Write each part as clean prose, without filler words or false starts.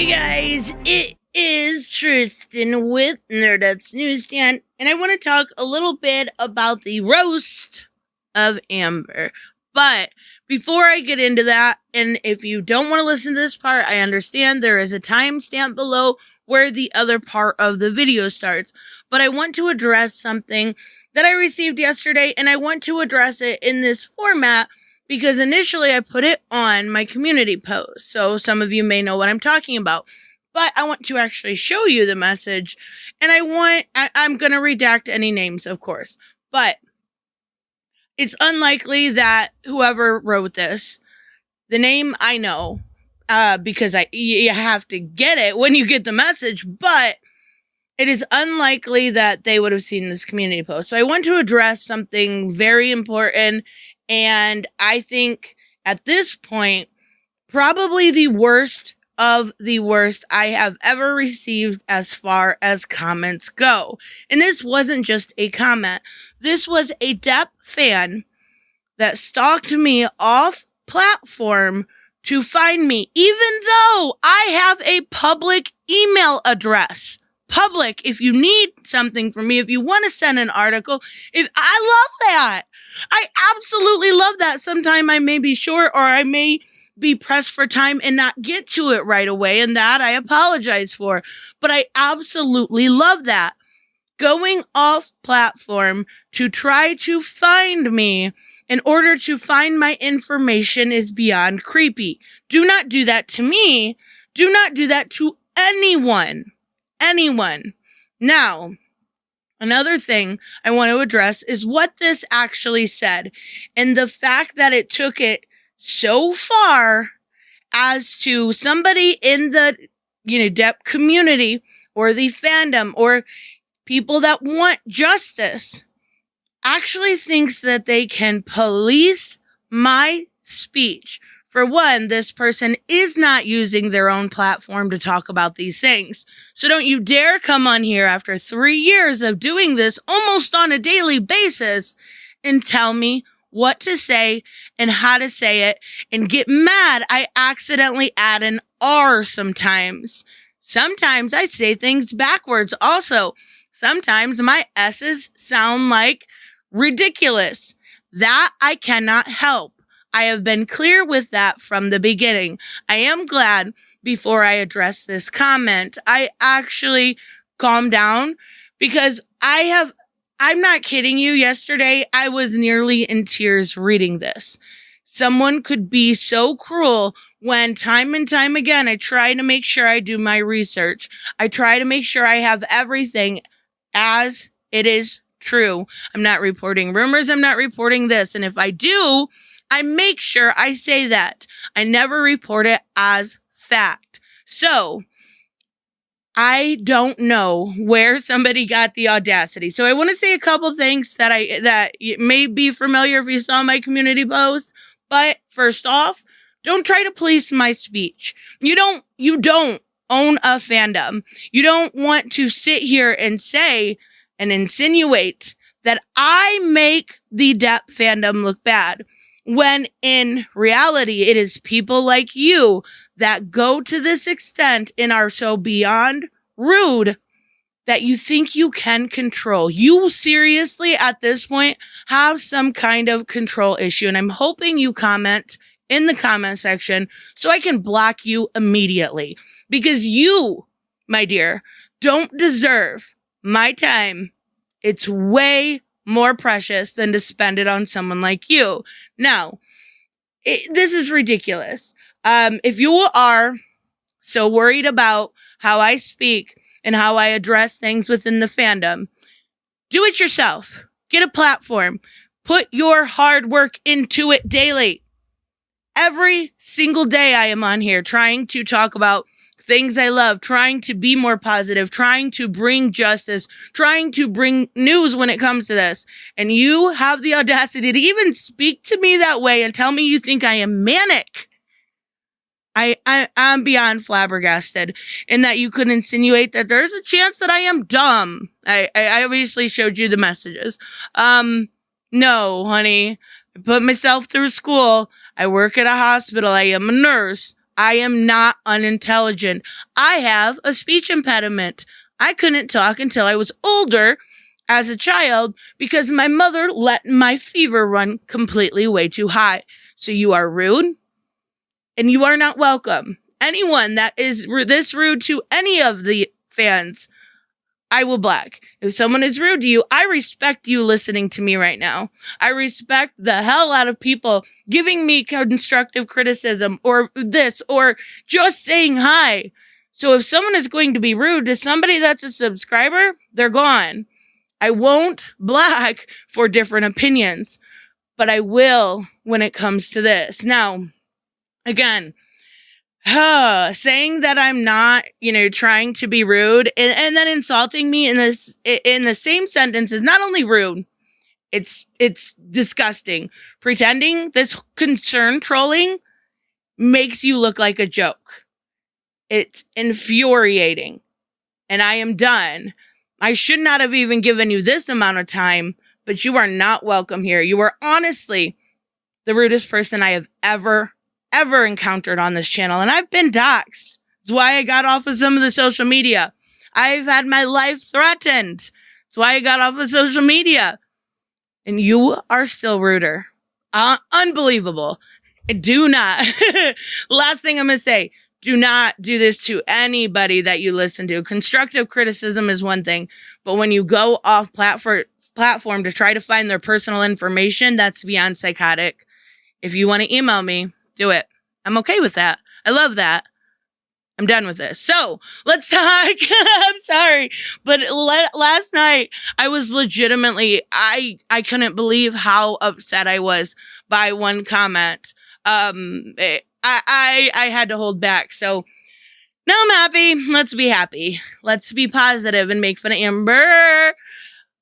Hey guys, it is Tristan with Nerdette's Newsstand, and I want to talk a little bit about the roast of Amber. But before I get into that, and if you don't want to listen to this part, I understand there is a timestamp below where the other part of the video starts. But I want to address something that I received yesterday, and I want to address it in this format because initially I put it on my community post. So some of you may know what I'm talking about. But I want to actually show you the message, and I'm going to redact any names, of course. But it's unlikely that whoever wrote this, the name I know, because you have to get it when you get the message, but it is unlikely that they would have seen this community post. So I want to address something very important, and I think at this point, probably the worst of the worst I have ever received as far as comments go. And this wasn't just a comment. This was a Depp fan that stalked me off platform to find me, even though I have a public email address. Public, if you need something from me, if you want to send an article, I love that. I absolutely love that. Sometime I may be short or I may be pressed for time and not get to it right away, and that I apologize for. But I absolutely love that. Going off platform to try to find me in order to find my information is beyond creepy. Do not do that to me. Do not do that to anyone. Anyone. Now, another thing I want to address is what this actually said, and the fact that it took it so far as to somebody in the, Depp community or the fandom or people that want justice actually thinks that they can police my speech. For one, this person is not using their own platform to talk about these things. So don't you dare come on here after 3 years of doing this almost on a daily basis and tell me what to say and how to say it and get mad I accidentally add an R sometimes. Sometimes I say things backwards also. Sometimes my S's sound like ridiculous. That I cannot help. I have been clear with that from the beginning. I am glad before I address this comment, I actually calmed down because I'm not kidding you. Yesterday, I was nearly in tears reading this. Someone could be so cruel when time and time again, I try to make sure I do my research. I try to make sure I have everything as it is true. I'm not reporting rumors. I'm not reporting this. And if I do, I make sure I say that. I never report it as fact. So I don't know where somebody got the audacity. So I want to say a couple things that may be familiar if you saw my community post. But first off, don't try to police my speech. You don't own a fandom. You don't want to sit here and say and insinuate that I make the Depp fandom look bad, when in reality, it is people like you that go to this extent and are so beyond rude that you think you can control. You seriously, at this point, have some kind of control issue. And I'm hoping you comment in the comment section so I can block you immediately. Because you, my dear, don't deserve my time. It's way more precious than to spend it on someone like you. Now, this is ridiculous. If you are so worried about how I speak and how I address things within the fandom, do it yourself. Get a platform. Put your hard work into it daily. Every single day I am on here trying to talk about things I love, trying to be more positive, trying to bring justice, trying to bring news when it comes to this. And you have the audacity to even speak to me that way and tell me you think I am manic. I'm beyond flabbergasted in that you could insinuate that there's a chance that I am dumb. I obviously showed you the messages. No, honey. I put myself through school. I work at a hospital. I am a nurse. I am not unintelligent. I have a speech impediment. I couldn't talk until I was older as a child because my mother let my fever run completely way too high. So you are rude and you are not welcome. Anyone that is this rude to any of the fans, I will block. If someone is rude to you, I respect you listening to me right now. I respect the hell out of people giving me constructive criticism or this or just saying hi. So if someone is going to be rude to somebody that's a subscriber, they're gone. I won't block for different opinions, but I will when it comes to this. Now, again, saying that I'm not, trying to be rude and then insulting me in the same sentence is not only rude, it's disgusting. Pretending this concern trolling makes you look like a joke. It's infuriating. And I am done. I should not have even given you this amount of time, but you are not welcome here. You are honestly the rudest person I have ever encountered on this channel. And I've been doxxed. That's why I got off of some of the social media. I've had my life threatened. That's why I got off of social media. And you are still ruder. Unbelievable. Do not. Last thing I'm going to say. Do not do this to anybody that you listen to. Constructive criticism is one thing, but when you go off platform to try to find their personal information, that's beyond psychotic. If you want to email me, do it. I'm okay with that. I love that. I'm done with this. So let's talk. I'm sorry, but last night I was legitimately, I couldn't believe how upset I was by one comment. I had to hold back. So now I'm happy. Let's be happy. Let's be positive and make fun of Amber.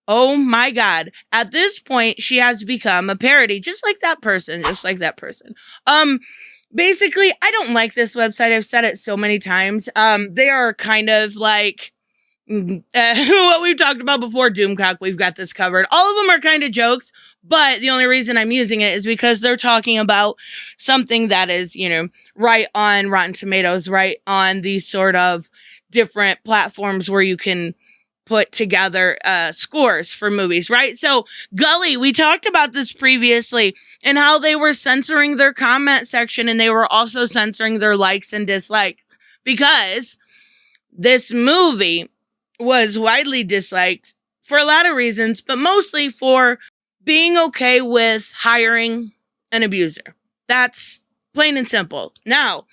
Oh my God. At this point, she has become a parody, just like that person. Basically, I don't like this website. I've said it so many times. They are kind of like what we've talked about before, Doomcock. We've got this covered. All of them are kind of jokes. But the only reason I'm using it is because they're talking about something that is, right on Rotten Tomatoes, right on these sort of different platforms where you can put together scores for movies, right? So Gully, we talked about this previously and how they were censoring their comment section and they were also censoring their likes and dislikes because this movie was widely disliked for a lot of reasons, but mostly for being okay with hiring an abuser. That's plain and simple. Now,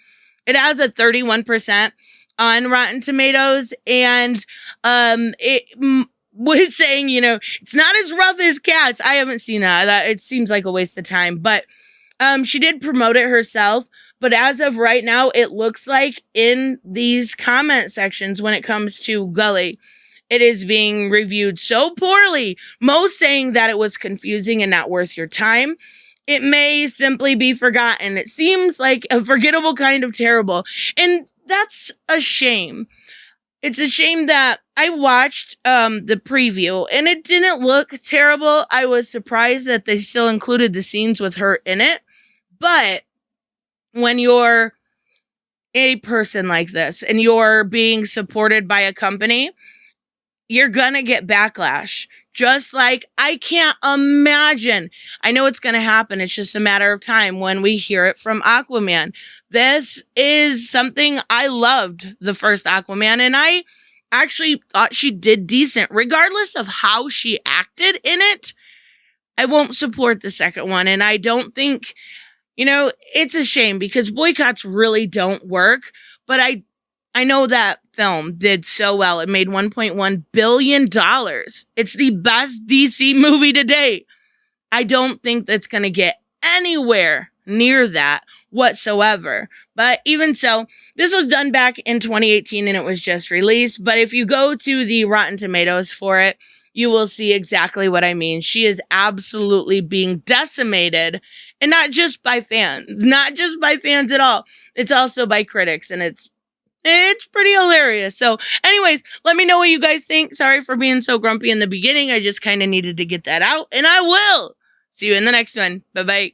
it has a 31% on Rotten Tomatoes, and it was saying, it's not as rough as Cats. I haven't seen that. It seems like a waste of time, but she did promote it herself. But as of right now, it looks like in these comment sections when it comes to Gully, it is being reviewed so poorly, most saying that it was confusing and not worth your time. It may simply be forgotten. It seems like a forgettable kind of terrible. And that's a shame. It's a shame that I watched the preview and it didn't look terrible. I was surprised that they still included the scenes with her in it. But when you're a person like this and you're being supported by a company, you're gonna get backlash. Just like I can't imagine. I know it's gonna happen. It's just a matter of time when we hear it from Aquaman. This is something I loved the first Aquaman, and I actually thought she did decent. Regardless of how she acted in it, I won't support the second one. And I don't think, it's a shame because boycotts really don't work. But I know that film did so well. It made $1.1 billion. It's the best DC movie to date. I don't think that's going to get anywhere near that whatsoever. But even so, this was done back in 2018 and it was just released. But if you go to the Rotten Tomatoes for it, you will see exactly what I mean. She is absolutely being decimated, and not just by fans at all. It's also by critics, and it's pretty hilarious. So anyways, let me know what you guys think. Sorry for being so grumpy in the beginning. I just kind of needed to get that out, and I will. See you in the next one. Bye-bye.